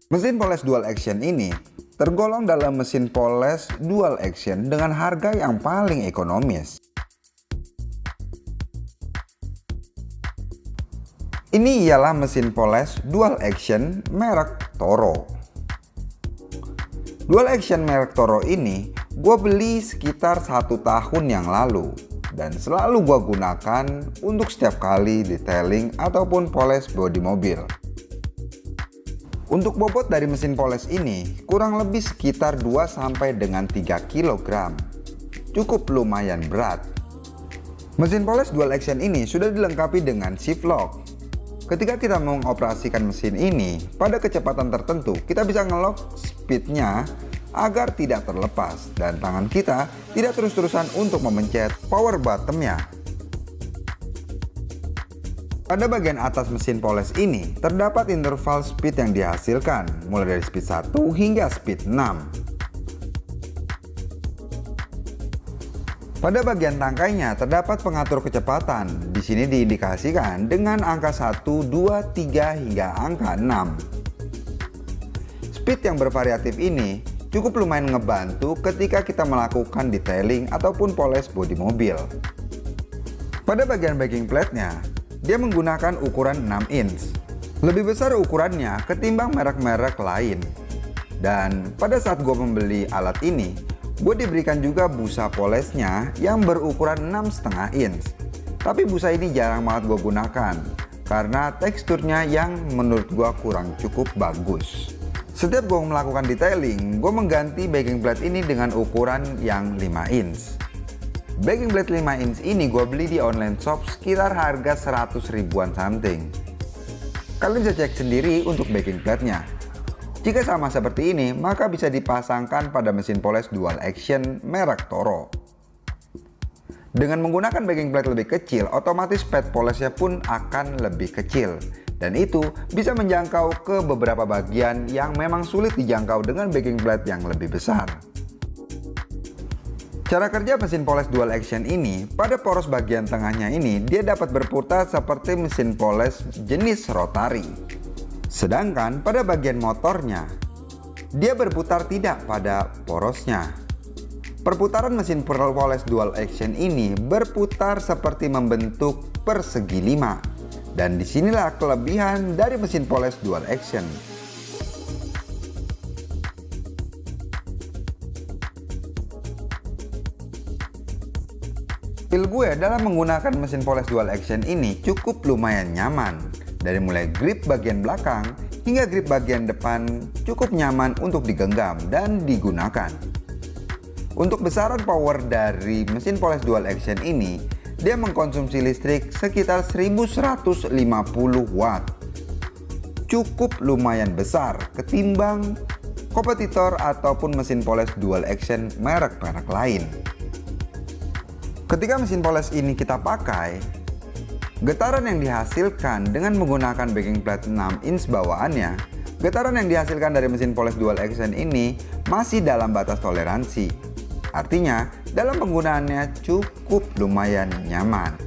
Mesin poles dual action ini tergolong dalam mesin poles dual action dengan harga yang paling ekonomis. Ini ialah mesin poles dual action merek Toro. Dual action merek Toro ini gue beli sekitar 1 tahun yang lalu dan selalu gue gunakan untuk setiap kali detailing ataupun poles bodi mobil. Untuk bobot dari mesin poles ini kurang lebih sekitar 2 sampai dengan 3 kg. Cukup lumayan berat. Mesin poles dual action ini sudah dilengkapi dengan shift lock. Ketika kita mengoperasikan mesin ini pada kecepatan tertentu, kita bisa ngelock speednya agar tidak terlepas dan tangan kita tidak terus-terusan untuk memencet power buttonnya. Pada bagian atas mesin poles ini terdapat interval speed yang dihasilkan mulai dari speed 1 hingga speed 6. Pada bagian tangkainya terdapat pengatur kecepatan. Di sini diindikasikan dengan angka 1, 2, 3 hingga angka 6. Speed yang bervariatif ini cukup lumayan ngebantu ketika kita melakukan detailing ataupun poles bodi mobil. Pada bagian backing plate-nya, dia menggunakan ukuran 6 inch. Lebih besar ukurannya ketimbang merek-merek lain. Dan pada saat gue membeli alat ini, gue diberikan juga busa polesnya yang berukuran 6,5 inch. Tapi busa ini jarang banget gue gunakan karena teksturnya yang menurut gue kurang cukup bagus. Setiap gue melakukan detailing, gue mengganti backing plate ini dengan ukuran yang 5 inch. Backing plate 5 inch ini gue beli di online shop sekitar harga 100 ribuan something. Kalian bisa cek sendiri untuk backing plate-nya. Jika sama seperti ini, maka bisa dipasangkan pada mesin poles dual action merek Toro. Dengan menggunakan backing plate lebih kecil, otomatis pad polesnya pun akan lebih kecil. Dan itu bisa menjangkau ke beberapa bagian yang memang sulit dijangkau dengan backing plate yang lebih besar. Cara kerja mesin poles dual action ini, pada poros bagian tengahnya ini dia dapat berputar seperti mesin poles jenis rotary. Sedangkan pada bagian motornya, dia berputar tidak pada porosnya. Perputaran mesin poles dual action ini berputar seperti membentuk persegi 5. Dan disinilah kelebihan dari mesin poles dual action. Feel gue dalam menggunakan mesin poles dual action ini cukup lumayan nyaman. Dari mulai grip bagian belakang hingga grip bagian depan cukup nyaman untuk digenggam dan digunakan. Untuk besaran power dari mesin poles dual action ini, dia mengkonsumsi listrik sekitar 1150 watt. Cukup lumayan besar ketimbang kompetitor ataupun mesin poles dual action merek-merek lain. Ketika mesin poles ini kita pakai, getaran yang dihasilkan dengan menggunakan backing plate 6 inch bawaannya, getaran yang dihasilkan dari mesin poles dual action ini masih dalam batas toleransi. Artinya, dalam penggunaannya cukup lumayan nyaman.